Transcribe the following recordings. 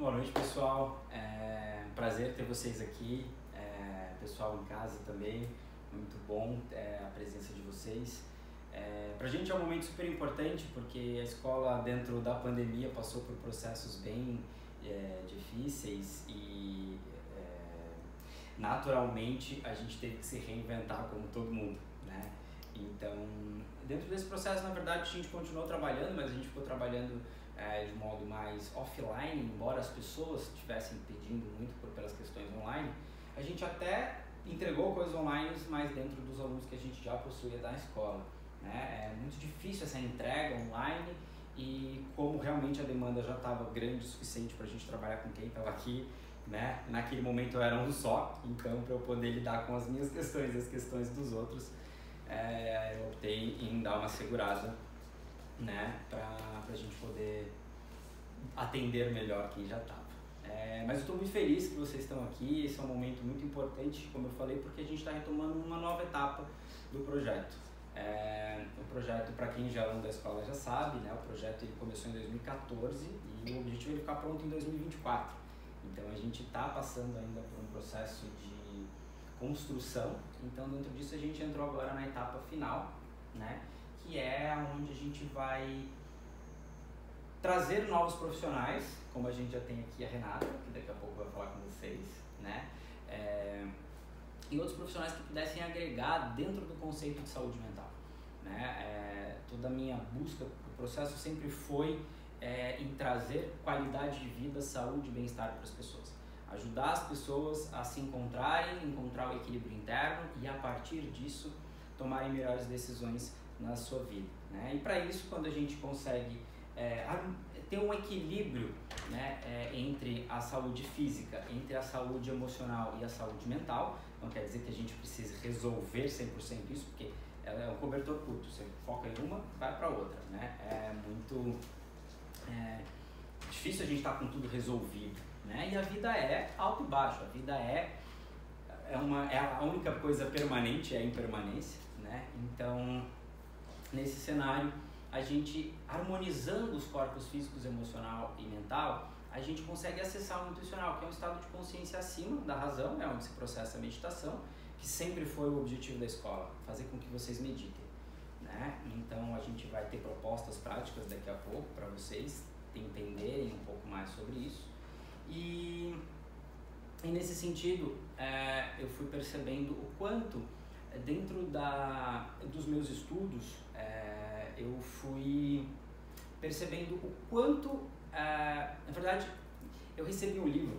Boa noite, pessoal. É um prazer ter vocês aqui, pessoal em casa também. Muito bom a presença de vocês. Pra gente é um momento super importante porque a escola, dentro da pandemia, passou por processos bem difíceis e naturalmente a gente teve que se reinventar como todo mundo, né? Então, dentro desse processo, na verdade, a gente continuou trabalhando, mas a gente ficou trabalhando de modo mais offline, embora as pessoas estivessem pedindo muito pelas questões online. A gente até entregou coisas online, mas dentro dos alunos que a gente já possuía da escola, né? É muito difícil essa entrega online e como realmente a demanda já estava grande o suficiente para a gente trabalhar com quem estava aqui, né? Naquele momento eu era um só, então para eu poder lidar com as minhas questões e as questões dos outros, eu optei em dar uma segurada, né, para a gente poder atender melhor quem já estava. Mas eu estou muito feliz que vocês estão aqui. Esse é um momento muito importante, como eu falei, porque a gente está retomando uma nova etapa do projeto. O projeto, para quem já é aluno da escola já sabe, né, o projeto ele começou em 2014 e o objetivo é ele ficar pronto em 2024. Então a gente está passando ainda por um processo de construção. Então dentro disso a gente entrou agora na etapa final, né, que é onde a gente vai trazer novos profissionais, como a gente já tem aqui a Renata, que daqui a pouco vai falar com vocês, né? E outros profissionais que pudessem agregar dentro do conceito de saúde mental, né? Toda a minha busca, o processo sempre foi em trazer qualidade de vida, saúde e bem-estar para as pessoas. Ajudar as pessoas a se encontrarem, encontrar o equilíbrio interno e a partir disso tomarem melhores decisões na sua vida, né? E para isso, quando a gente consegue ter um equilíbrio, né, entre a saúde física, entre a saúde emocional e a saúde mental, não quer dizer que a gente precise resolver 100% isso, porque ela é um cobertor curto, você foca em uma, vai para outra, né? É muito difícil a gente estar com tudo resolvido, né? E a vida é alto e baixo, a vida é a única coisa permanente, é a impermanência, né? Então, nesse cenário, a gente harmonizando os corpos físicos, emocional e mental, a gente consegue acessar o intuicional, que é um estado de consciência acima da razão, é onde se processa a meditação, que sempre foi o objetivo da escola, fazer com que vocês meditem, né? Então a gente vai ter propostas práticas daqui a pouco para vocês entenderem um pouco mais sobre isso. E nesse sentido, eu fui percebendo o quanto dentro dos meus estudos, eu fui percebendo o quanto, na verdade, eu recebi um livro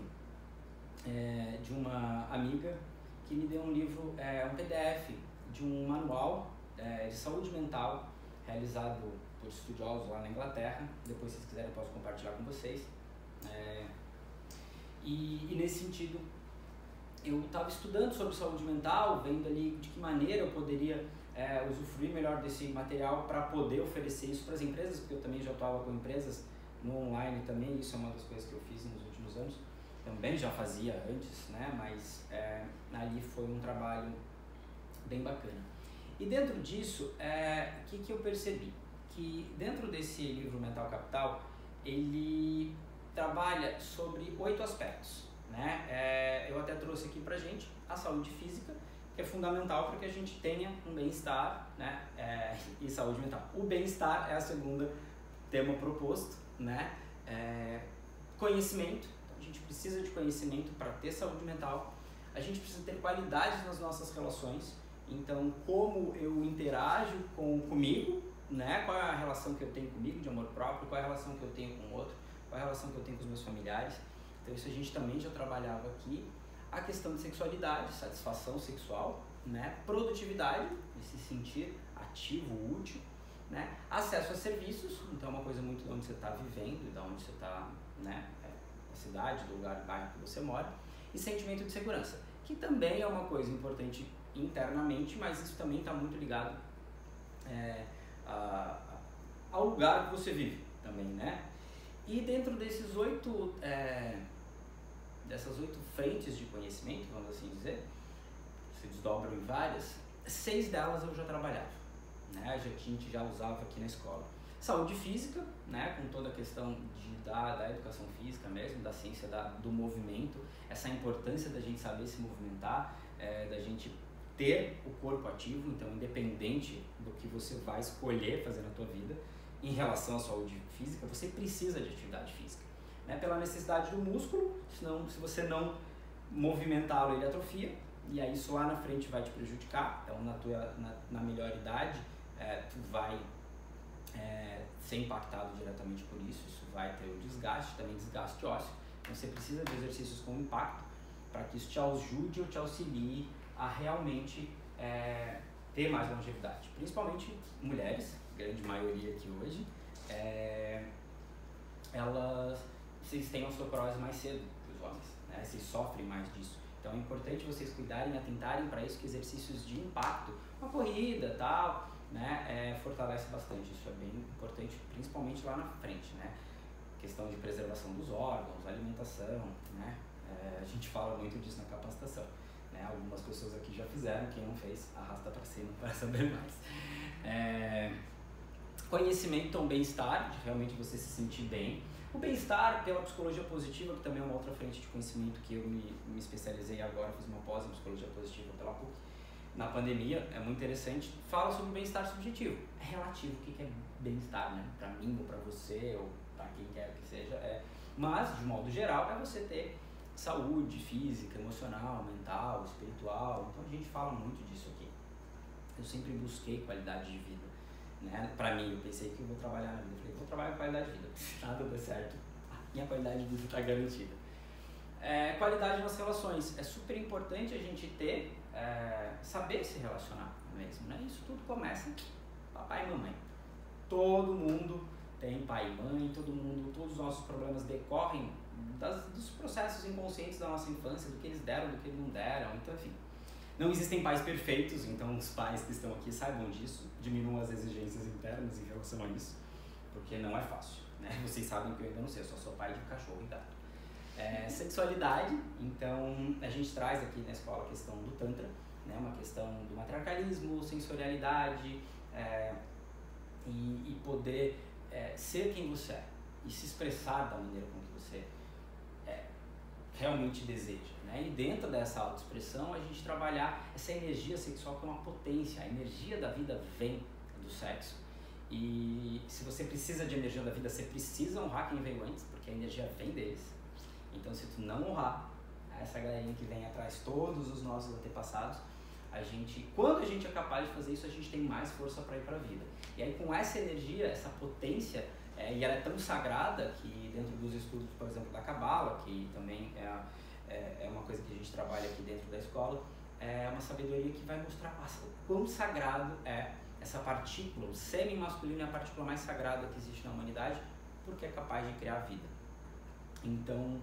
de uma amiga que me deu um livro, um PDF de um manual de saúde mental realizado por estudiosos lá na Inglaterra. Depois, se vocês quiserem, eu posso compartilhar com vocês. E nesse sentido, eu estava estudando sobre saúde mental, vendo ali de que maneira eu poderia usufruir melhor desse material para poder oferecer isso para as empresas, porque eu também já atuava com empresas no online também, isso é uma das coisas que eu fiz nos últimos anos, também já fazia antes, né? Mas ali foi um trabalho bem bacana. E dentro disso, o que eu percebi? Que dentro desse livro Mental Capital, ele trabalha sobre 8 aspectos, né? Eu até trouxe aqui pra gente a saúde física, que é fundamental para que a gente tenha um bem-estar, né? E saúde mental. O bem-estar é a segunda tema proposto, né? Conhecimento, então a gente precisa de conhecimento para ter saúde mental. A gente precisa ter qualidade nas nossas relações, então como eu interajo comigo, né? Qual é a relação que eu tenho comigo de amor próprio, qual é a relação que eu tenho com o outro, qual é a relação que eu tenho com os meus familiares. Então isso a gente também já trabalhava aqui. A questão de sexualidade, satisfação sexual, né? Produtividade, de se sentir ativo, útil, né? Acesso a serviços, então é uma coisa muito de onde você está vivendo e de onde você está, né? Da cidade, do lugar, do bairro que você mora. E sentimento de segurança, que também é uma coisa importante internamente, mas isso também está muito ligado ao lugar que você vive também, né? E dentro dessas 8 frentes de conhecimento, vamos assim dizer, se desdobram em várias, 6 delas eu já trabalhava, né? A gente já usava aqui na escola. Saúde física, né, com toda a questão da educação física mesmo, da ciência do movimento, essa importância da gente saber se movimentar, da gente ter o corpo ativo, então independente do que você vai escolher fazer na tua vida, em relação à saúde física, você precisa de atividade física, né, pela necessidade do músculo, senão, se você não movimentá-lo, ele atrofia, e aí isso lá na frente vai te prejudicar. Então na melhor idade, tu vai ser impactado diretamente por isso, isso vai ter o desgaste, também desgaste ósseo, então você precisa de exercícios com impacto para que isso te ajude ou te auxilie a realmente ter mais longevidade, principalmente mulheres, grande maioria aqui hoje, vocês têm osteoporose mais cedo que os homens, né? Vocês sofrem mais disso. Então é importante vocês cuidarem, atentarem para isso, que exercícios de impacto, uma corrida, tal, né, fortalece bastante. Isso é bem importante, principalmente lá na frente, né? Questão de preservação dos órgãos, alimentação, né? A gente fala muito disso na capacitação, né? Algumas pessoas aqui já fizeram, quem não fez, arrasta para cima para saber mais. Conhecimento, então, bem-estar, de realmente você se sentir bem. O bem-estar pela psicologia positiva, que também é uma outra frente de conhecimento que eu me especializei agora, fiz uma pós em psicologia positiva pela PUC, na pandemia, é muito interessante, fala sobre o bem-estar subjetivo. É relativo o que é bem-estar, né? Para mim, ou para você, ou para quem quer que seja, mas, de modo geral, é você ter saúde física, emocional, mental, espiritual. Então a gente fala muito disso aqui. Eu sempre busquei qualidade de vida, né? Para mim, eu pensei que eu vou trabalhar na vida. Eu falei, vou trabalhar com qualidade de vida. Se nada der certo, minha qualidade de vida está garantida. Qualidade nas relações. É super importante a gente ter, saber se relacionar mesmo, né? Isso tudo começa papai e mamãe. Todo mundo tem pai e mãe, todos os nossos problemas decorrem dos processos inconscientes da nossa infância, do que eles deram, do que eles não deram, então enfim. Não existem pais perfeitos, então os pais que estão aqui saibam disso, diminuam as exigências internas em relação a isso, porque não é fácil, né? Vocês sabem que eu ainda não sei, eu só sou pai de cachorro e gato. Sexualidade, então a gente traz aqui na escola a questão do Tantra, né? Uma questão do matriarcalismo, sensorialidade, e poder ser quem você é e se expressar da maneira como que você realmente deseja, né? E dentro dessa autoexpressão a gente trabalhar essa energia sexual que é uma potência. A energia da vida vem do sexo, e se você precisa de energia da vida, você precisa honrar quem veio antes, porque a energia vem deles. Então se tu não honrar essa galerinha que vem atrás, todos os nossos antepassados, quando a gente é capaz de fazer isso, a gente tem mais força para ir para a vida. E aí com essa energia, essa potência, e ela é tão sagrada que dentro dos estudos, por exemplo, da Cabala, que também é uma coisa que a gente trabalha aqui dentro da escola, é uma sabedoria que vai mostrar o quão sagrado é essa partícula. O sêmen masculino é a partícula mais sagrada que existe na humanidade, porque é capaz de criar vida. Então,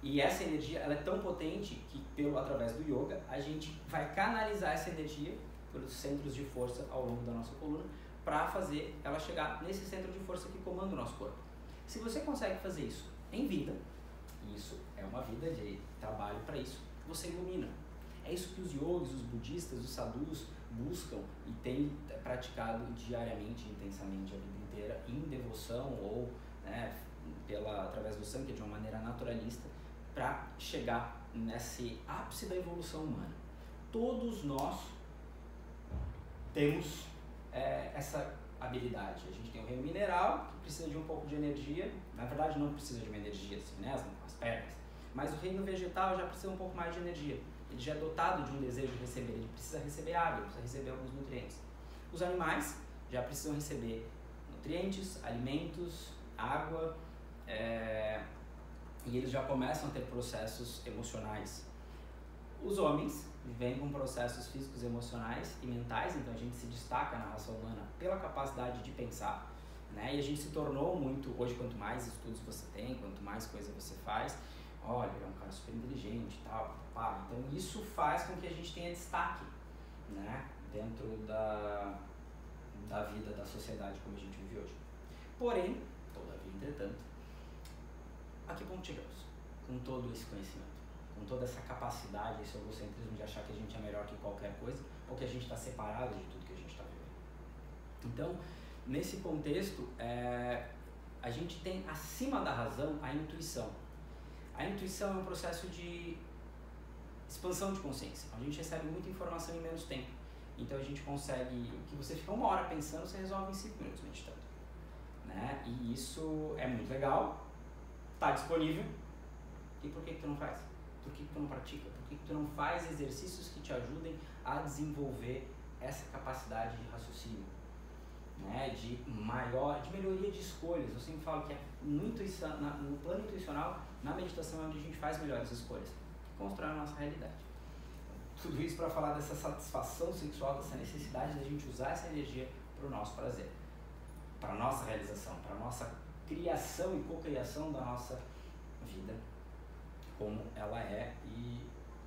e essa energia, ela é tão potente que através do yoga a gente vai canalizar essa energia pelos centros de força ao longo da nossa coluna, para fazer ela chegar nesse centro de força que comanda o nosso corpo. Se você consegue fazer isso em vida, e isso é uma vida de trabalho para isso, você ilumina. É isso que os yogis, os budistas, os sadhus buscam e têm praticado diariamente, intensamente a vida inteira, em devoção ou, né, através do sangue, de uma maneira naturalista, para chegar nesse ápice da evolução humana. Todos nós temos essa habilidade. A gente tem o reino mineral, que precisa de um pouco de energia, na verdade não precisa de uma energia assim, né, as pernas, mas o reino vegetal já precisa um pouco mais de energia. Ele já é dotado de um desejo de receber, ele precisa receber água, ele precisa receber alguns nutrientes. Os animais já precisam receber nutrientes, alimentos, água, e eles já começam a ter processos emocionais. Os homens vêm com processos físicos, emocionais e mentais, então a gente se destaca na raça humana pela capacidade de pensar, né? E a gente se tornou muito, hoje quanto mais estudos você tem, quanto mais coisa você faz, olha, é um cara super inteligente e tal, então isso faz com que a gente tenha destaque, né? Dentro da vida, da sociedade como a gente vive hoje. Porém, todavia, entretanto, a que ponto chegamos com todo esse conhecimento? Com toda essa capacidade, esse egocentrismo de achar que a gente é melhor que qualquer coisa, ou que a gente está separado de tudo que a gente está vivendo. Então, nesse contexto, a gente tem acima da razão a intuição. A intuição é um processo de expansão de consciência. A gente recebe muita informação em menos tempo. Então a gente consegue, o que você fica 1 hora pensando, você resolve em 5 minutos meditando. Né? E isso é muito legal, está disponível. E por que tu não faz? Por que tu não pratica? Por que tu não faz exercícios que te ajudem a desenvolver essa capacidade de raciocínio? Né? De melhoria de escolhas. Eu sempre falo que no plano intuicional, na meditação é onde a gente faz melhores escolhas, que constrói a nossa realidade. Tudo isso para falar dessa satisfação sexual, dessa necessidade da gente usar essa energia para o nosso prazer, para a nossa realização, para a nossa criação e cocriação da nossa vida, como ela é e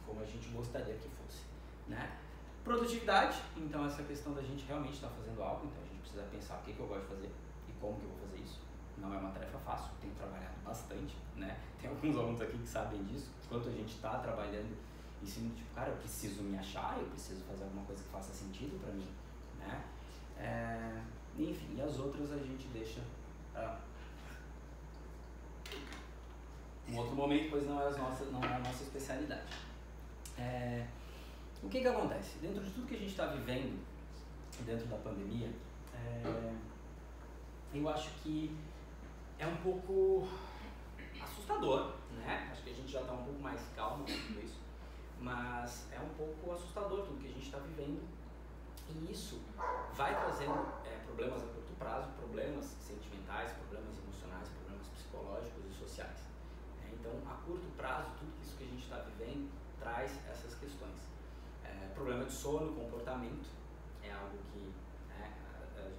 como a gente gostaria que fosse. Né? Produtividade, então essa questão da gente realmente estar fazendo algo, então a gente precisa pensar o que eu gosto de fazer e como que eu vou fazer isso. Não é uma tarefa fácil, tenho trabalhado bastante, né? Tem alguns alunos aqui que sabem disso, quanto a gente está trabalhando em cima do tipo, cara, eu preciso me achar, eu preciso fazer alguma coisa que faça sentido para mim, né? Enfim, e as outras a gente deixa um outro momento, pois não é a nossa especialidade. O que acontece? Dentro de tudo que a gente está vivendo, dentro da pandemia, eu acho que é um pouco assustador, né? Acho que a gente já está um pouco mais calmo com tudo isso, mas é um pouco assustador tudo que a gente está vivendo, e isso vai trazendo problemas a curto prazo, problemas sentimentais, problemas emocionais, problemas psicológicos e sociais. Então, a curto prazo, tudo isso que a gente está vivendo traz essas questões. Problema de sono, comportamento, é algo que as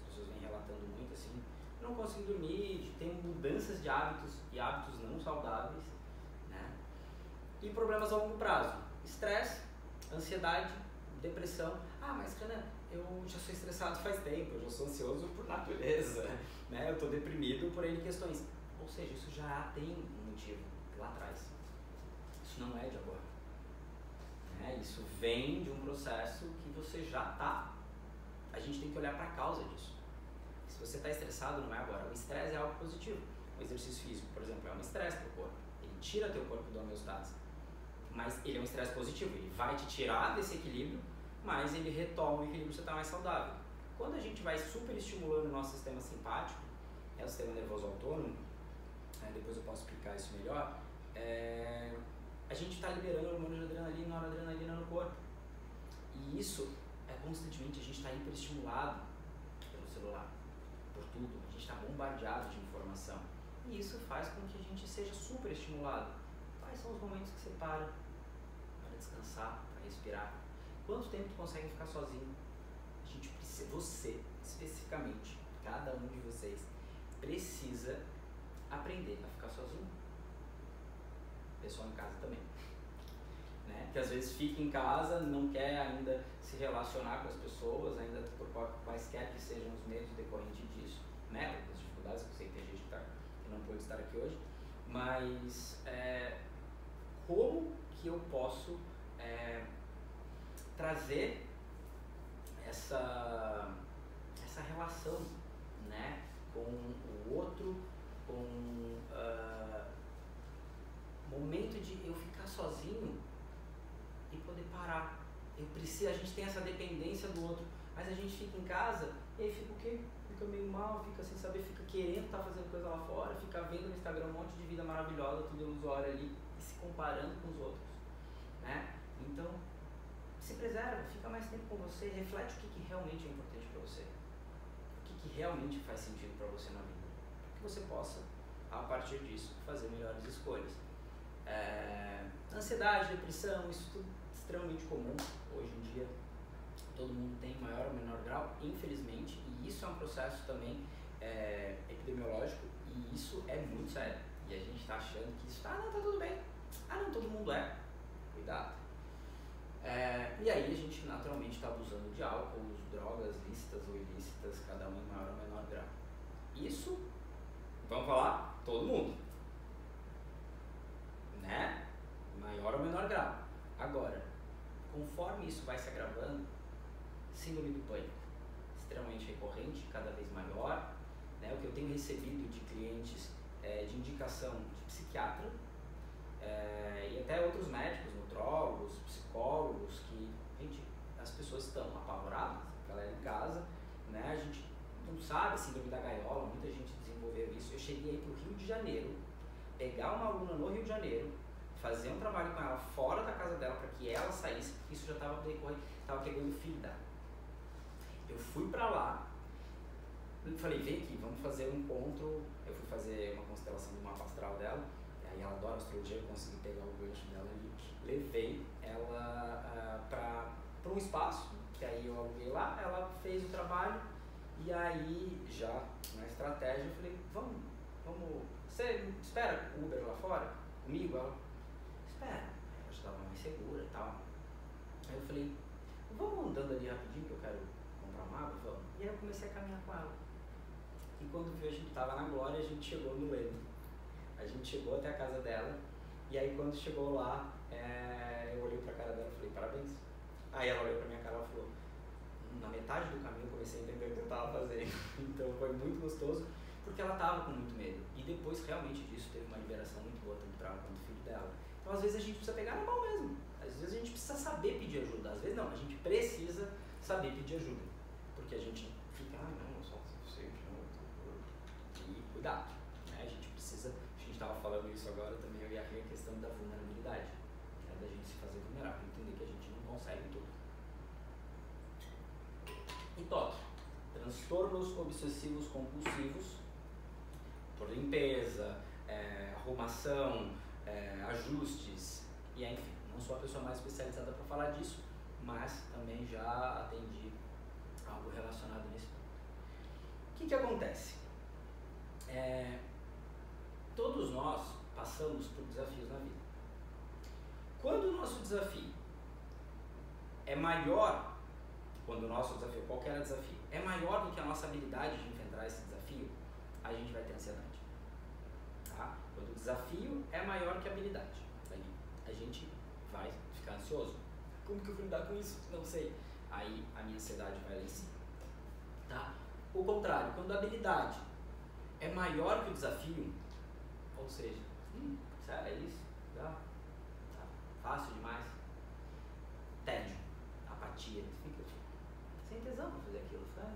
pessoas vêm relatando muito, assim, não conseguir dormir, de ter mudanças de hábitos e hábitos não saudáveis, né? E problemas a longo prazo, estresse, ansiedade, depressão. Mas Renan, eu já sou estressado faz tempo, eu já sou ansioso por natureza, né? Eu estou deprimido por N questões. Ou seja, isso já tem um motivo lá atrás. Isso não é de agora. Isso vem de um processo que você já está. A gente tem que olhar para a causa disso. Se você está estressado, não é agora. O estresse é algo positivo. O exercício físico, por exemplo, é um estresse para o corpo. Ele tira teu corpo da homeostase. Mas ele é um estresse positivo. Ele vai te tirar desse equilíbrio, mas ele retoma o equilíbrio e você está mais saudável. Quando a gente vai super estimulando o nosso sistema simpático, o sistema nervoso autônomo, depois eu posso explicar isso melhor, a gente está liberando hormônios de adrenalina e noradrenalina no corpo. E isso constantemente, a gente está hiperestimulado pelo celular, por tudo. A gente está bombardeado de informação. E isso faz com que a gente seja super estimulado. Quais são os momentos que você para descansar, para respirar? Quanto tempo tu consegue ficar sozinho? A gente precisa, você especificamente, cada um de vocês, precisa aprender a ficar sozinho. Pessoal em casa também, né? Que às vezes fica em casa, não quer ainda se relacionar com as pessoas, ainda por quaisquer que sejam os medos decorrentes disso, né? As dificuldades, que eu sei que tem gente que não pôde estar aqui hoje, mas como que eu posso trazer essa relação, né, com o outro, com momento de eu ficar sozinho e poder parar. A gente tem essa dependência do outro, mas a gente fica em casa e aí fica o quê? Fica meio mal, fica sem saber, fica querendo estar fazendo coisa lá fora, fica vendo no Instagram um monte de vida maravilhosa, tudo ilusório ali, e se comparando com os outros, né? Então, se preserva, fica mais tempo com você, reflete o que realmente é importante para você, o que realmente faz sentido para você na vida, para que você possa, a partir disso, fazer melhores escolhas. Ansiedade, depressão, isso tudo extremamente comum hoje em dia. Todo mundo tem maior ou menor grau, infelizmente, e isso é um processo também epidemiológico, e isso é muito sério. E a gente está achando que isso, não, tá tudo bem. Não, todo mundo é. Cuidado. E aí a gente naturalmente está abusando de álcool, drogas lícitas ou ilícitas, cada um em maior ou menor grau. Isso, vamos falar, todo mundo, né? Maior ou menor grau. Agora, conforme isso vai se agravando, síndrome do pânico, extremamente recorrente, cada vez tenho recebido de clientes de indicação de psiquiatra e até outros médicos, nutrólogos, psicólogos, que, gente, as pessoas estão apavoradas, a galera em casa, né? A gente não sabe, síndrome da gaiola, muita gente desenvolveu isso. Eu cheguei aí para o Rio de Janeiro, pegar uma aluna no Rio de Janeiro, fazer um trabalho com ela fora da casa dela para que ela saísse, porque isso já estava pegando o filho dela. Eu fui para lá, falei, vem aqui, vamos fazer um encontro. Eu fui fazer uma constelação do mapa astral dela, e aí ela adora astrologia, eu consegui pegar o gancho dela ali, levei ela para um espaço, que aí eu aluguei lá, ela fez o trabalho, e aí já na estratégia eu falei, vamos, você espera o Uber lá fora comigo? Ela, espera, ela já estava mais segura e tal. Aí eu falei, vamos andando ali rapidinho que eu quero comprar uma água, vamos. E aí eu comecei a caminhar com ela. E quando viu, a gente estava na Glória, a gente chegou no Leme. A gente chegou até a casa dela, e aí quando chegou lá, eu olhei pra cara dela e falei, parabéns. Aí ela olhou pra minha cara e falou, na metade do caminho eu comecei a entender o que eu estava fazendo. Então foi muito gostoso, porque ela estava com muito medo. E depois, realmente, disso, teve uma liberação muito boa, tanto para ela quanto do filho dela. Então, às vezes, a gente precisa pegar na mão mesmo. Às vezes, a gente precisa saber pedir ajuda. Às vezes, não, a gente precisa saber pedir ajuda. Porque a gente fica, não, eu só sei, e cuidado, né? A gente precisa, a gente estava falando isso agora também, eu ia rir a questão da vulnerabilidade, né? Da gente se fazer vulnerável, entender que a gente não consegue tudo. E toque, transtornos obsessivos compulsivos, por limpeza, arrumação, ajustes, e enfim, não sou a pessoa mais especializada para falar disso, mas também já atendi algo relacionado nisso. O que acontece? Todos nós passamos por desafios na vida. Quando o nosso desafio é maior, quando o nosso desafio, qualquer desafio, é maior do que a nossa habilidade de enfrentar esse desafio, a gente vai ter ansiedade. Tá? Quando o desafio é maior que a habilidade, aí a gente vai ficar ansioso. Como que eu vou lidar com isso? Não sei. Aí a minha ansiedade vai lá em cima. Tá? O contrário, quando a habilidade é maior que o desafio, ou seja, sério, é isso? Tá fácil demais. Tédio, apatia, fica sem tesão para fazer aquilo, sabe?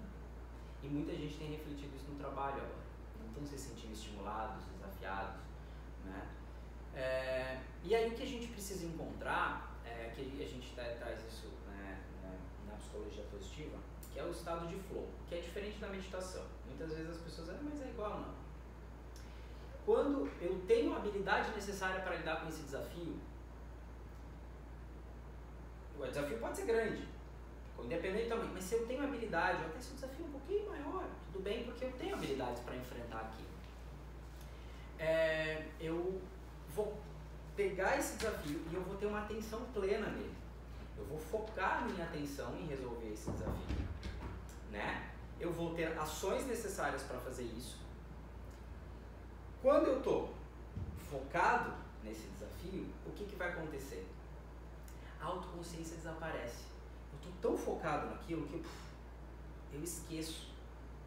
E muita gente tem refletido isso no trabalho agora. Não estão se sentindo estimulados, desafiados, né? E aí o que a gente precisa encontrar, que a gente traz isso, né, na psicologia positiva, que é o estado de flow, que é diferente da meditação. Muitas vezes as pessoas dizem, mas é igual, não. Quando eu tenho a habilidade necessária para lidar com esse desafio, o desafio pode ser grande, independente também, mas se eu tenho habilidade, até se o desafio é um pouquinho maior, tudo bem, porque eu tenho habilidades para enfrentar aquilo. Eu vou pegar esse desafio e eu vou ter uma atenção plena nele. Eu vou focar a minha atenção em resolver esse desafio, né? Eu vou ter ações necessárias para fazer isso. Quando eu estou focado nesse desafio, o que vai acontecer? A autoconsciência desaparece. Eu estou tão focado naquilo que eu esqueço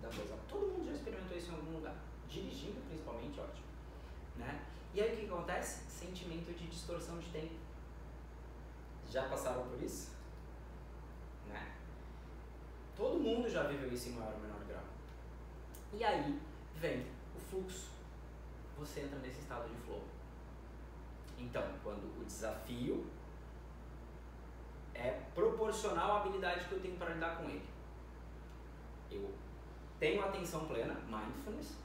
da coisa. Todo mundo já experimentou isso em algum lugar. Dirigindo, principalmente, ótimo. Né? E aí o que acontece? Sentimento de distorção de tempo. Já passaram por isso? Né? Todo mundo já viveu isso em maior ou menor grau. E aí vem o fluxo. Você entra nesse estado de flow. Então, quando o desafio é proporcional à habilidade que eu tenho para lidar com ele, eu tenho atenção plena, mindfulness,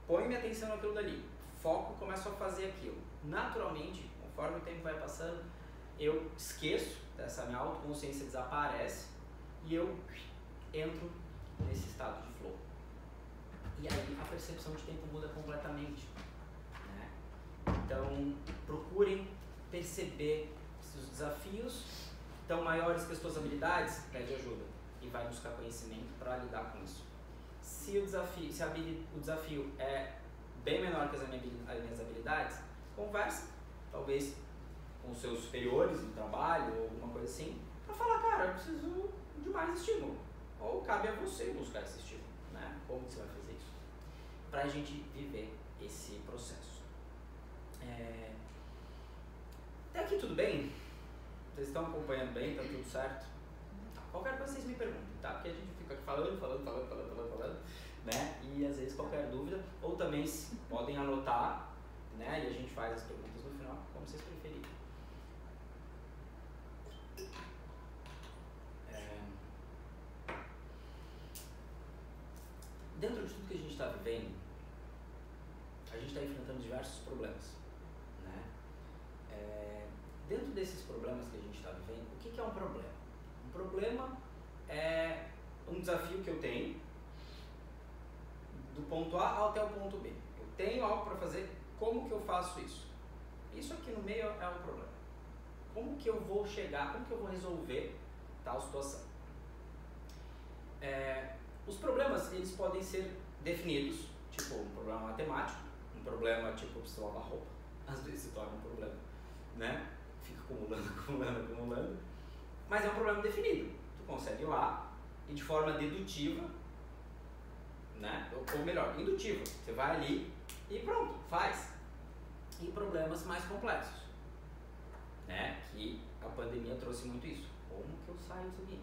ponho minha atenção naquilo dali, foco, começo a fazer aquilo. Naturalmente, conforme o tempo vai passando, eu esqueço, essa minha autoconsciência desaparece e eu entro nesse estado de flow. E aí a percepção de tempo muda completamente, né? Então, procurem perceber se os desafios estão maiores que as suas habilidades, pede ajuda e vai buscar conhecimento para lidar com isso. Se o desafio é bem menor que as minhas habilidades, conversa, talvez com seus superiores no trabalho ou alguma coisa assim, para falar, cara, eu preciso de mais estímulo. Ou cabe a você buscar esse estímulo, né? né? Como que você vai fazer isso? Para a gente viver esse processo. Até aqui tudo bem? Vocês estão acompanhando bem? Tá tudo certo? Tá. Qualquer coisa vocês me perguntem, tá? Porque a gente fica aqui falando, né? E às vezes qualquer dúvida, ou também podem anotar, né? E a gente faz as perguntas no final, como vocês preferirem. Dentro de tudo que a gente está vivendo, a gente está enfrentando diversos problemas, né? Dentro desses problemas que a gente está vivendo, o que é um problema? Um problema é um desafio que eu tenho do ponto A até o ponto B. Eu tenho algo para fazer, como que eu faço isso? Isso aqui no meio é um problema. Como que eu vou chegar, como que eu vou resolver tal situação? Os problemas, eles podem ser definidos, tipo um problema matemático, um problema tipo eu preciso lavar roupa, às vezes se torna um problema, né? Fica acumulando, mas é um problema definido. Tu consegue ir lá e de forma dedutiva, né? Ou melhor, indutiva, você vai ali e pronto, faz. E problemas mais complexos, né? Que a pandemia trouxe muito isso. Como que eu saio disso aqui?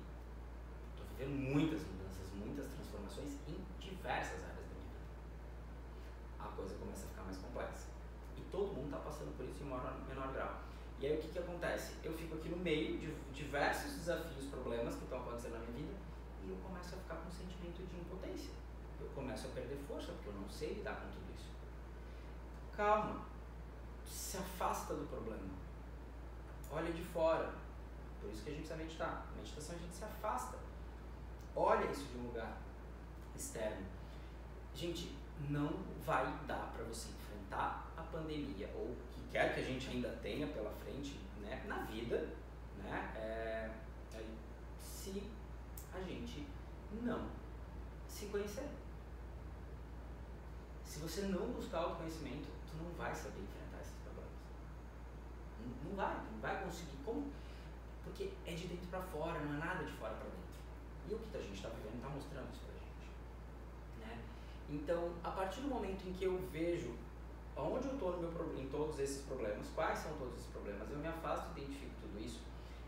Estou vivendo muitas mudanças, muitas transformações em diversas áreas da minha vida. A coisa começa a ficar mais complexa. E todo mundo está passando por isso em menor grau. E aí o que acontece? Eu fico aqui no meio de diversos desafios, problemas que estão acontecendo na minha vida e eu começo a ficar com um sentimento de impotência. Eu começo a perder força porque eu não sei lidar com tudo isso. Calma. Se afasta do problema. Olha de fora. Por isso que a gente precisa meditar. Na meditação a gente se afasta. Olha isso de um lugar externo. Gente, não vai dar para você enfrentar a pandemia ou o que quer que a gente ainda tenha pela frente, né, na vida, né, se a gente não se conhecer. Se você não buscar autoconhecimento, tu não vai saber enfrentar esses problemas. Não vai conseguir. Como? Porque é de dentro para fora, não é nada de fora para dentro. E o que a gente está vivendo está mostrando isso pra gente, né? Então, a partir do momento em que eu vejo onde eu estou em todos esses problemas, quais são todos esses problemas, eu me afasto, identifico tudo isso,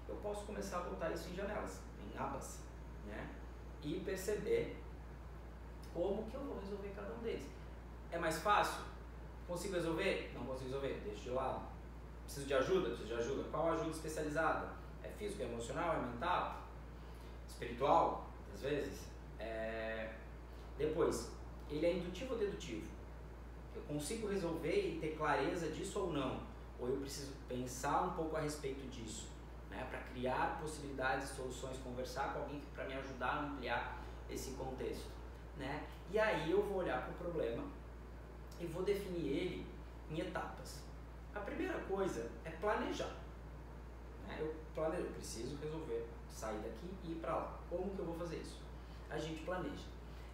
eu posso começar a botar isso em janelas, em abas, né? E perceber como que eu vou resolver cada um deles. É mais fácil? Consigo resolver? Não consigo resolver, deixo de lado. Preciso de ajuda? Preciso de ajuda. Qual ajuda especializada? É físico, é emocional, é mental? Espiritual, às vezes? Depois, ele é indutivo ou dedutivo? Eu consigo resolver e ter clareza disso ou não? Ou eu preciso pensar um pouco a respeito disso, né? Para criar possibilidades, soluções, conversar com alguém para me ajudar a ampliar esse contexto, né? E aí eu vou olhar para o problema e vou definir ele em etapas. A primeira coisa é planejar. Eu planejo, eu preciso resolver, sair daqui e ir para lá. Como que eu vou fazer isso? A gente planeja.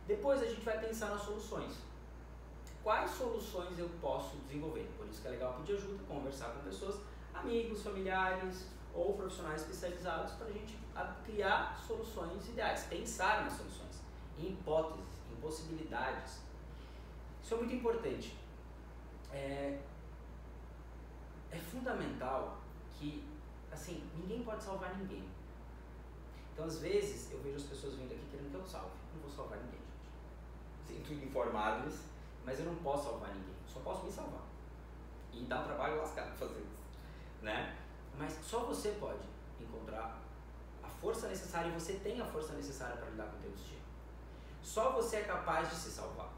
Depois a gente vai pensar nas soluções. Quais soluções eu posso desenvolver? Por isso que é legal pedir ajuda, conversar com pessoas, amigos, familiares ou profissionais especializados para a gente criar soluções ideais, pensar nas soluções, em hipóteses, em possibilidades. Isso é muito importante. É fundamental que, assim, ninguém pode salvar ninguém. Então, às vezes, eu vejo as pessoas vindo aqui querendo que eu salve. Eu não vou salvar ninguém, gente. Sinto informados, mas eu não posso salvar ninguém. Só posso me salvar. E dá um trabalho lascado fazer isso, né? Mas só você pode encontrar a força necessária, e você tem a força necessária para lidar com o teu destino. Só você é capaz de se salvar.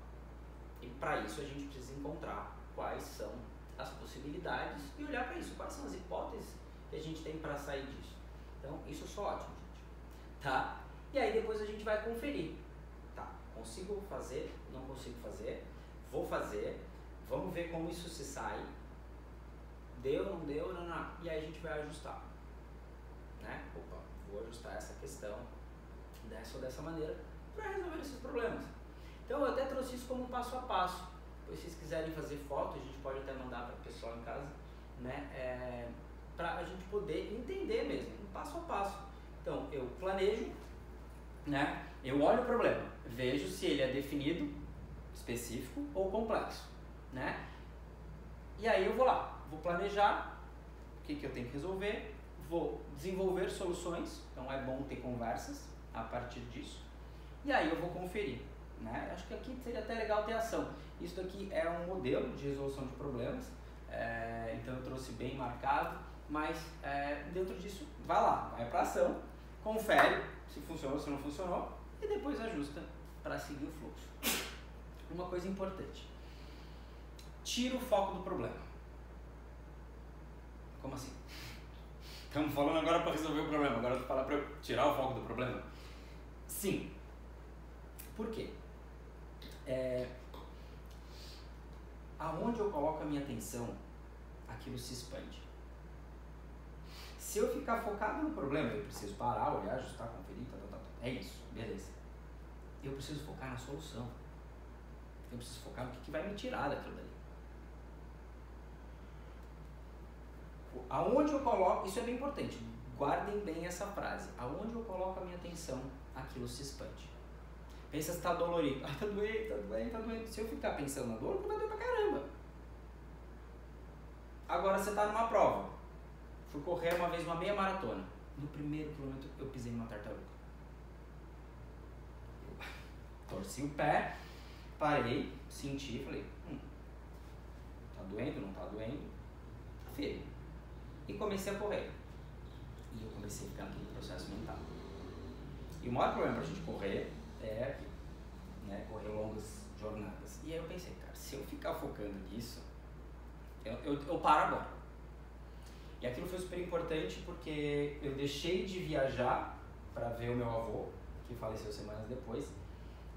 E para isso a gente precisa encontrar quais são as possibilidades e olhar para isso. Quais são as hipóteses que a gente tem para sair disso. Então, isso é só ótimo, gente. Tá? E aí depois a gente vai conferir. Tá, consigo fazer? Não consigo fazer? Vou fazer. Vamos ver como isso se sai. Deu, não deu, não. E aí a gente vai ajustar. Né? Opa, vou ajustar essa questão dessa ou dessa maneira para resolver esses problemas. Então eu até trouxe isso como um passo a passo. Se vocês quiserem fazer foto, a gente pode até mandar para o pessoal em casa, né? Para a gente poder entender mesmo, um passo a passo. Então eu planejo, né? Eu olho o problema, vejo se ele é definido, específico ou complexo, né? E aí eu vou lá, vou planejar o que eu tenho que resolver, vou desenvolver soluções, então é bom ter conversas a partir disso, e aí eu vou conferir, né? Acho que aqui seria até legal ter ação. Isso daqui é um modelo de resolução de problemas, então eu trouxe bem marcado, mas dentro disso, vai lá, vai para ação, confere se funcionou, se não funcionou, e depois ajusta para seguir o fluxo. Uma coisa importante, tira o foco do problema. Como assim? Estamos falando agora para resolver o problema, agora tu fala para eu tirar o foco do problema? Sim. Por quê? Aonde eu coloco a minha atenção, aquilo se expande. Se eu ficar focado no problema, eu preciso parar, olhar, ajustar, conferir, é isso, beleza. Eu preciso focar na solução. Eu preciso focar no que vai me tirar daquilo dali. Aonde eu coloco, isso é bem importante, guardem bem essa frase. Aonde eu coloco a minha atenção, aquilo se expande. Pensa se tá dolorido. Ah, tá doendo. Se eu ficar pensando na dor, vai doer pra caramba. Agora você tá numa prova. Fui correr uma vez uma meia maratona. No primeiro quilômetro eu pisei numa tartaruga. Eu torci o pé, parei, senti, falei, tá doendo, não tá doendo? Firme. E comecei a correr. E eu comecei a ficar naquele processo mental. E o maior problema pra gente correr é correr longas jornadas. E aí eu pensei, cara, se eu ficar focando nisso, eu paro agora. E aquilo foi super importante porque eu deixei de viajar para ver o meu avô, que faleceu semanas depois.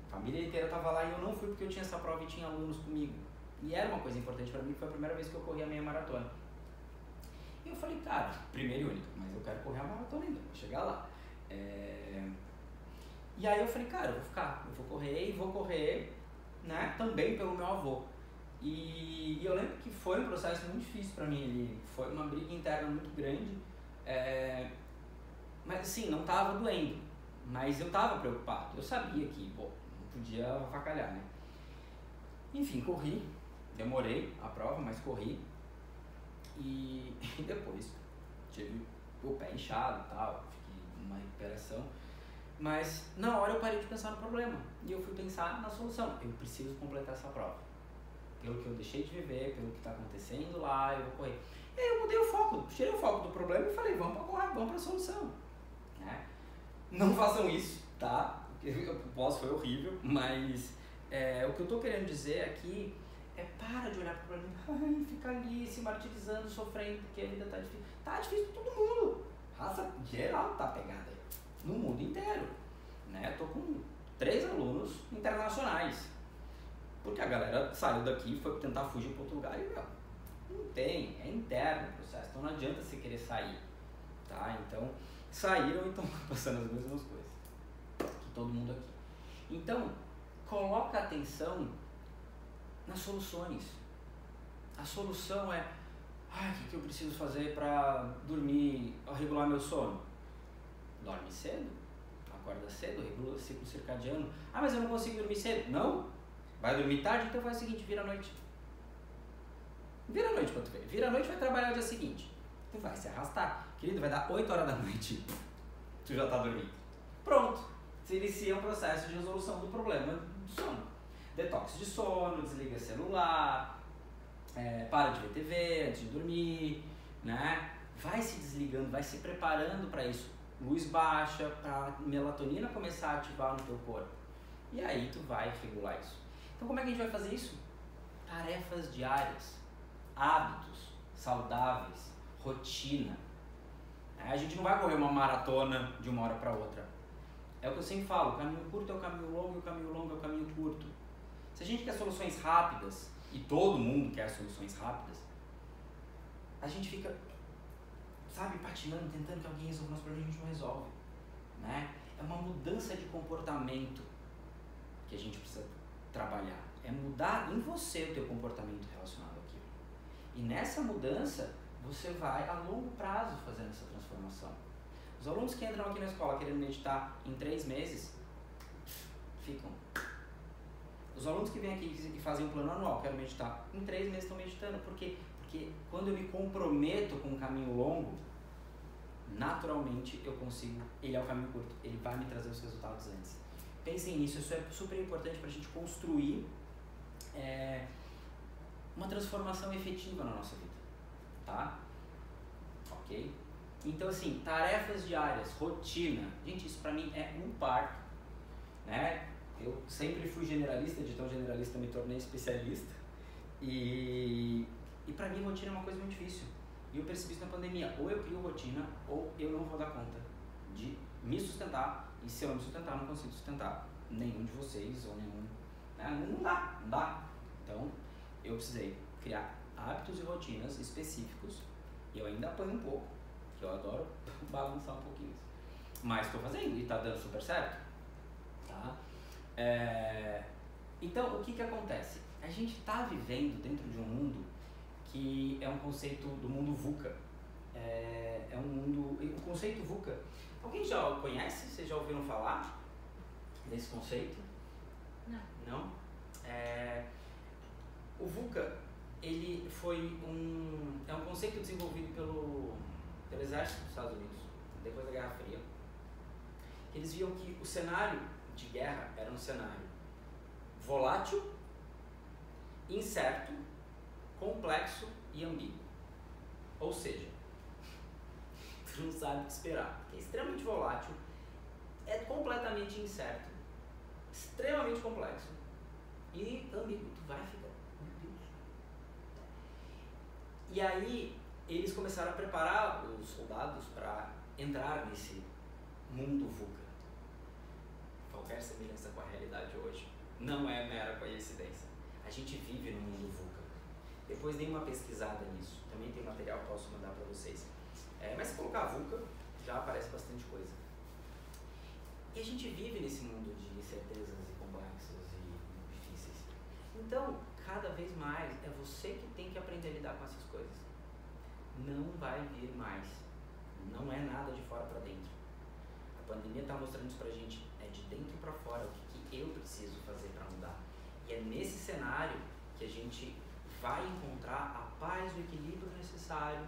A família inteira estava lá e eu não fui porque eu tinha essa prova e tinha alunos comigo. E era uma coisa importante para mim, foi a primeira vez que eu corri a meia maratona. E eu falei, cara, primeiro e único, mas eu quero correr a maratona ainda, vou chegar lá. E aí eu falei, cara, eu vou correr, né, também pelo meu avô. E eu lembro que foi um processo muito difícil pra mim ali, foi uma briga interna muito grande, mas assim, não tava doendo, mas eu tava preocupado, eu sabia que, não podia avacalhar, né. Enfim, corri, demorei a prova, mas corri, e depois tive o pé inchado e tal, fiquei numa recuperação. Mas na hora eu parei de pensar no problema e eu fui pensar na solução. Eu preciso completar essa prova. Pelo que eu deixei de viver, pelo que está acontecendo lá, eu vou correr. E aí eu mudei o foco, tirei o foco do problema e falei, vamos para correr, vamos para a solução. Né? Não façam isso, tá? O pós foi horrível, mas o que eu estou querendo dizer aqui para de olhar para o problema, ficar ali se martirizando, sofrendo, porque a vida está difícil. Tá difícil para todo mundo. Raça geral tá pegada aí. No mundo inteiro, né? Eu tô com 3 alunos internacionais, porque a galera saiu daqui e foi tentar fugir para outro lugar e, não tem, é interno o processo, então não adianta você querer sair, tá? Então, saíram e estão passando as mesmas coisas, que todo mundo aqui. Então, coloca atenção nas soluções. A solução é, o que eu preciso fazer para dormir, regular meu sono? Dorme cedo, acorda cedo, regula o ciclo circadiano. Ah, mas eu não consigo dormir cedo. Não? Vai dormir tarde? Então faz o seguinte, vira a noite. Vira a noite pra tu ver. Vira a noite e vai trabalhar o dia seguinte. Tu vai se arrastar. Querido, vai dar 8 horas da noite. Tu já tá dormindo. Pronto. Você inicia um processo de resolução do problema do sono. Detox de sono, desliga celular, para de ver TV antes de dormir, né? Vai se desligando, vai se preparando para isso. Luz baixa, para a melatonina começar a ativar no teu corpo. E aí tu vai regular isso. Então como é que a gente vai fazer isso? Tarefas diárias, hábitos saudáveis, rotina. A gente não vai correr uma maratona de uma hora para outra. É o que eu sempre falo, o caminho curto é o caminho longo e o caminho longo é o caminho curto. Se a gente quer soluções rápidas, e todo mundo quer soluções rápidas, a gente fica, patinando, tentando que alguém resolva o nosso problema, a gente não resolve, né? É uma mudança de comportamento que a gente precisa trabalhar. É mudar em você o teu comportamento relacionado àquilo. E nessa mudança, você vai a longo prazo fazendo essa transformação. Os alunos que entram aqui na escola querendo meditar em 3 meses, ficam. Os alunos que vêm aqui e fazem um plano anual, quero meditar, em 3 meses estão meditando. Por quê? Porque quando eu me comprometo com um caminho longo, naturalmente eu consigo, ele é o caminho curto, ele vai me trazer os resultados antes. Pensem nisso, isso é super importante para a gente construir uma transformação efetiva na nossa vida, tá? Ok? Então assim, tarefas diárias, rotina, gente, isso para mim é um parto, né? Eu sempre fui generalista, de tão generalista me tornei especialista e para mim rotina é uma coisa muito difícil. E eu percebi isso na pandemia, ou eu crio rotina ou eu não vou dar conta de me sustentar, e se eu não me sustentar, eu não consigo sustentar nenhum de vocês ou nenhum, né? Não dá. Então eu precisei criar hábitos e rotinas específicos, e eu ainda apanho um pouco, que eu adoro balançar um pouquinho isso, mas estou fazendo e está dando super certo, tá? Então o que acontece? A gente está vivendo dentro de um mundo que é um conceito do mundo VUCA. É um mundo... O conceito VUCA... Alguém já conhece? Vocês já ouviram falar desse conceito? Não? O VUCA, ele foi é um conceito desenvolvido pelo exército dos Estados Unidos, depois da Guerra Fria. Eles viam que o cenário de guerra era um cenário volátil, incerto, complexo e ambíguo. Ou seja, tu não sabe o que esperar. É extremamente volátil, é completamente incerto, extremamente complexo e ambíguo. Tu vai ficar, meu Deus. E aí eles começaram a preparar os soldados para entrar nesse mundo VUCA. Qualquer semelhança com a realidade hoje não é mera coincidência. A gente vive no mundo VUCA. Depois dei uma pesquisada nisso, também tem material que posso mandar para vocês. Mas se colocar VUCA, já aparece bastante coisa. E a gente vive nesse mundo de incertezas e complexos e difíceis. Então, cada vez mais, é você que tem que aprender a lidar com essas coisas. Não vai vir mais. Não é nada de fora para dentro. A pandemia está mostrando isso pra gente, é de dentro para fora, o que eu preciso fazer para mudar. E é nesse cenário que a gente vai encontrar a paz, o equilíbrio necessário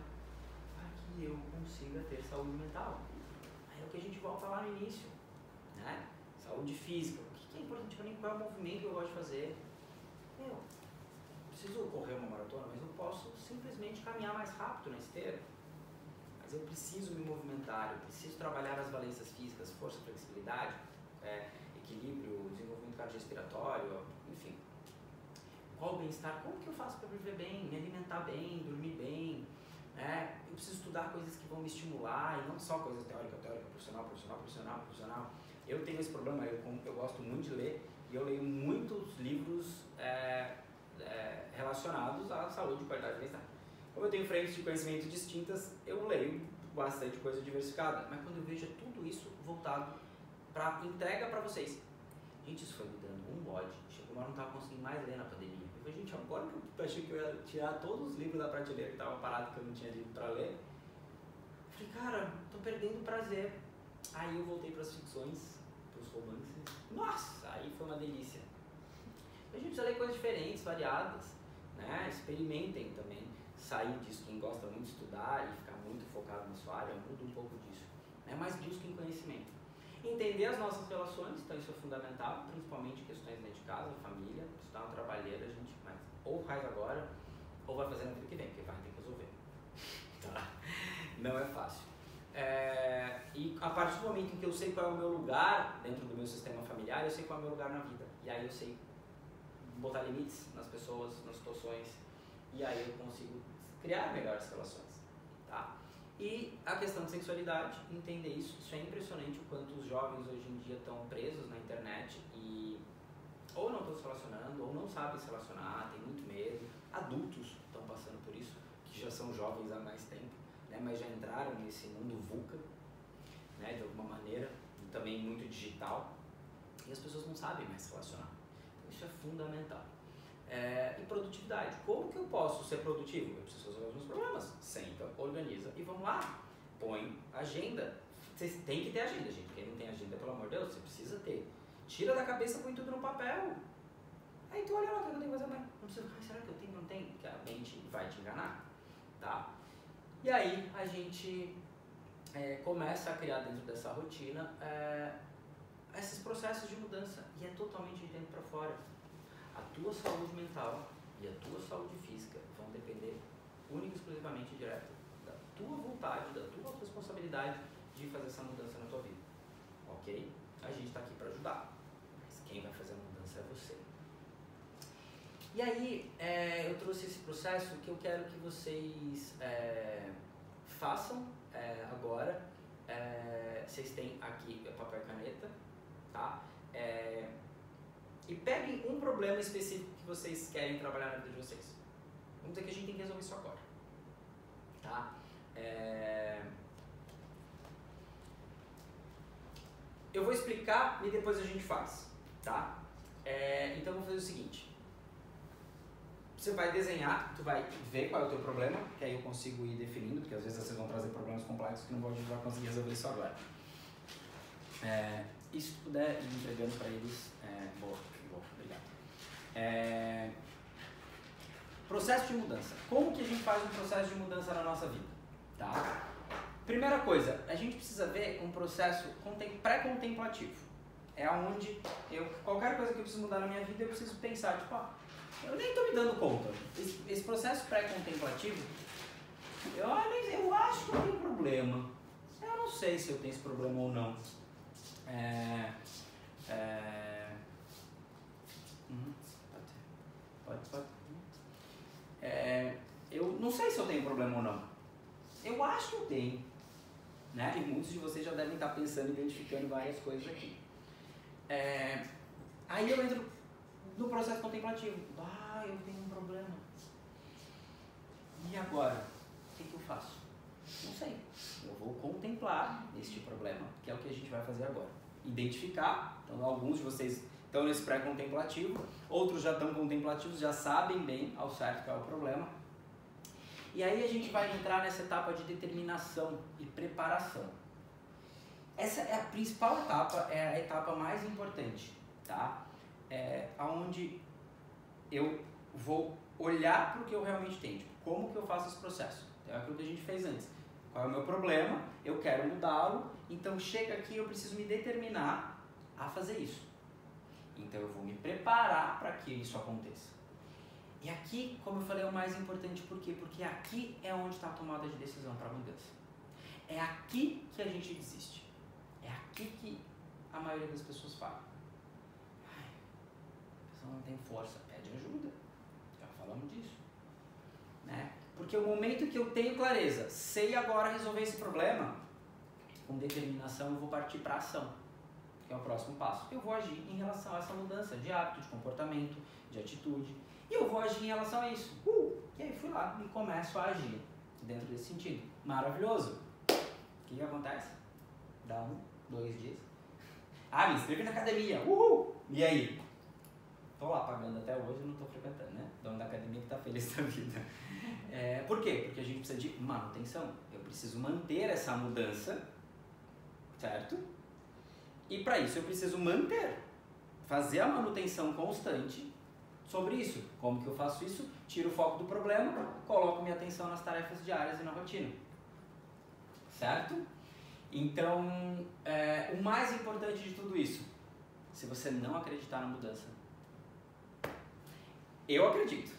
para que eu consiga ter saúde mental. É o que a gente volta lá no início, né? Saúde física, o que é importante para mim, qual é o movimento que eu gosto de fazer? Eu preciso correr uma maratona, mas eu posso simplesmente caminhar mais rápido na esteira. Mas eu preciso me movimentar, eu preciso trabalhar as valências físicas, força, flexibilidade, equilíbrio, desenvolvimento cardiorrespiratório, enfim. Qual o bem-estar? Como que eu faço para viver bem, me alimentar bem, dormir bem? Eu preciso estudar coisas que vão me estimular e não só coisas teóricas, profissional. Eu tenho esse problema, eu gosto muito de ler e eu leio muitos livros relacionados à saúde e qualidade de bem-estar. Como eu tenho frentes de conhecimento distintas, eu leio bastante coisa diversificada, mas quando eu vejo tudo isso voltado para entrega para vocês. Gente, isso foi me dando um bode. Chegou uma hora eu não estava conseguindo mais ler na pandemia. Eu falei, gente, agora que eu achei que eu ia tirar todos os livros da prateleira que estavam parados, que eu não tinha livro para ler, eu falei, cara, tô perdendo o prazer. Aí eu voltei para as ficções, para os romances. Nossa, aí foi uma delícia. A gente precisa ler coisas diferentes, variadas, né? Experimentem também. Sair disso, quem gosta muito de estudar e ficar muito focado na sua área, muda um pouco disso. Mas busquem conhecimento. Entender as nossas relações, então isso é fundamental, principalmente questões dentro de casa, família. Se dá uma trabalheira, a gente ou faz agora, ou vai fazer na vida que vem, porque vai ter que resolver. Tá? Não é fácil. E a partir do momento em que eu sei qual é o meu lugar dentro do meu sistema familiar, eu sei qual é o meu lugar na vida. E aí eu sei botar limites nas pessoas, nas situações, e aí eu consigo criar melhores relações. Tá? E a questão de sexualidade, entender isso é impressionante o quanto os jovens hoje em dia estão presos na internet e ou não estão se relacionando, ou não sabem se relacionar, tem muito medo. Adultos estão passando por isso, que já são jovens há mais tempo, né, mas já entraram nesse mundo VUCA, né, de alguma maneira, também muito digital, e as pessoas não sabem mais se relacionar. Então, isso é fundamental. E produtividade. Como que eu posso ser produtivo? Eu preciso resolver os meus problemas. Senta, organiza e vamos lá. Põe agenda. Você tem que ter agenda, gente. Quem não tem agenda, pelo amor de Deus, você precisa ter. Tira da cabeça, põe tudo no papel. Aí tu olha lá o que eu tenho que fazer amanhã. Não precisa, será que eu tenho? Não tem? Porque a mente vai te enganar, tá? E aí a gente começa a criar dentro dessa rotina esses processos de mudança. E é totalmente de dentro para fora. A tua saúde mental e a tua saúde física vão depender única e exclusivamente direto da tua vontade, da tua responsabilidade de fazer essa mudança na tua vida. Ok? A gente está aqui para ajudar, mas quem vai fazer a mudança é você. E aí, eu trouxe esse processo que eu quero que vocês façam agora. Vocês têm aqui papel e caneta, tá? E peguem um problema específico que vocês querem trabalhar na vida de vocês. Vamos dizer que a gente tem que resolver isso agora, tá? Eu vou explicar e depois a gente faz, tá? Então, vou fazer o seguinte. Você vai desenhar, tu vai ver qual é o teu problema, que aí eu consigo ir definindo, porque às vezes vocês vão trazer problemas complexos que não vão conseguir resolver isso agora. E se tu puder ir entregando para eles, boa, obrigado. Processo de mudança. Como que a gente faz um processo de mudança na nossa vida? Tá? Primeira coisa, a gente precisa ver um processo pré-contemplativo. É onde qualquer coisa que eu preciso mudar na minha vida, eu preciso pensar, tipo, eu nem estou me dando conta. Esse processo pré-contemplativo, eu acho que eu tenho problema. Eu não sei se eu tenho esse problema ou não. Pode. Eu não sei se eu tenho problema ou não. Eu acho que eu tenho. Né? E muitos de vocês já devem estar pensando, identificando várias coisas aqui. Aí eu entro no processo contemplativo. Eu tenho um problema. E agora? O que eu faço? Não sei. Eu vou contemplar este problema, que é o que a gente vai fazer agora. Identificar. Então, alguns de vocês estão nesse pré-contemplativo, outros já estão contemplativos, já sabem bem ao certo qual é o problema. E aí a gente vai entrar nessa etapa de determinação e preparação. Essa é a principal etapa, é a etapa mais importante, tá? Onde eu vou olhar para o que eu realmente tenho, tipo, como que eu faço esse processo. Então, é aquilo que a gente fez antes. Qual é o meu problema? Eu quero mudá-lo, então chega aqui, eu preciso me determinar a fazer isso. Então eu vou me preparar para que isso aconteça. E aqui, como eu falei, é o mais importante, por quê? Porque aqui é onde está a tomada de decisão para a mudança. É aqui que a gente desiste. É aqui que a maioria das pessoas fala. A pessoa não tem força, pede ajuda. Já falamos disso. Né? Porque o momento que eu tenho clareza, sei agora resolver esse problema, com determinação eu vou partir para a ação, que é o próximo passo. Eu vou agir em relação a essa mudança de hábito, de comportamento, de atitude. E eu vou agir em relação a isso. E aí fui lá e começo a agir dentro desse sentido. Maravilhoso. O que acontece? Dá 2 dias. Me inscrevi na academia. E aí? Tô lá pagando até hoje e não tô frequentando, né? Dono da academia que tá feliz da vida. Por quê? Porque a gente precisa de manutenção. Eu preciso manter essa mudança, certo? E para isso eu preciso fazer a manutenção constante sobre isso. Como que eu faço isso? Tiro o foco do problema, coloco minha atenção nas tarefas diárias e na rotina. Certo? Então, o mais importante de tudo isso, se você não acreditar na mudança, eu acredito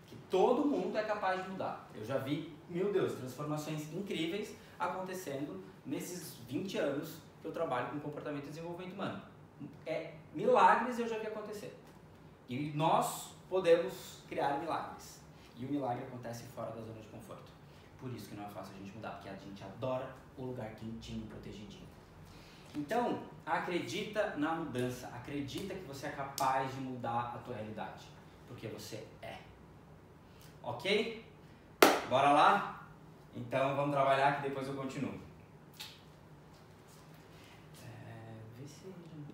que todo mundo é capaz de mudar. Eu já vi, meu Deus, transformações incríveis acontecendo nesses 20 anos que eu trabalho com comportamento e desenvolvimento humano. Milagres eu já vi acontecer. E nós podemos criar milagres. E o milagre acontece fora da zona de conforto. Por isso que não é fácil a gente mudar, porque a gente adora o lugar quentinho, protegidinho. Então, acredita na mudança. Acredita que você é capaz de mudar a tua realidade. Porque você é. Ok? Bora lá? Então, vamos trabalhar que depois eu continuo. Vê se...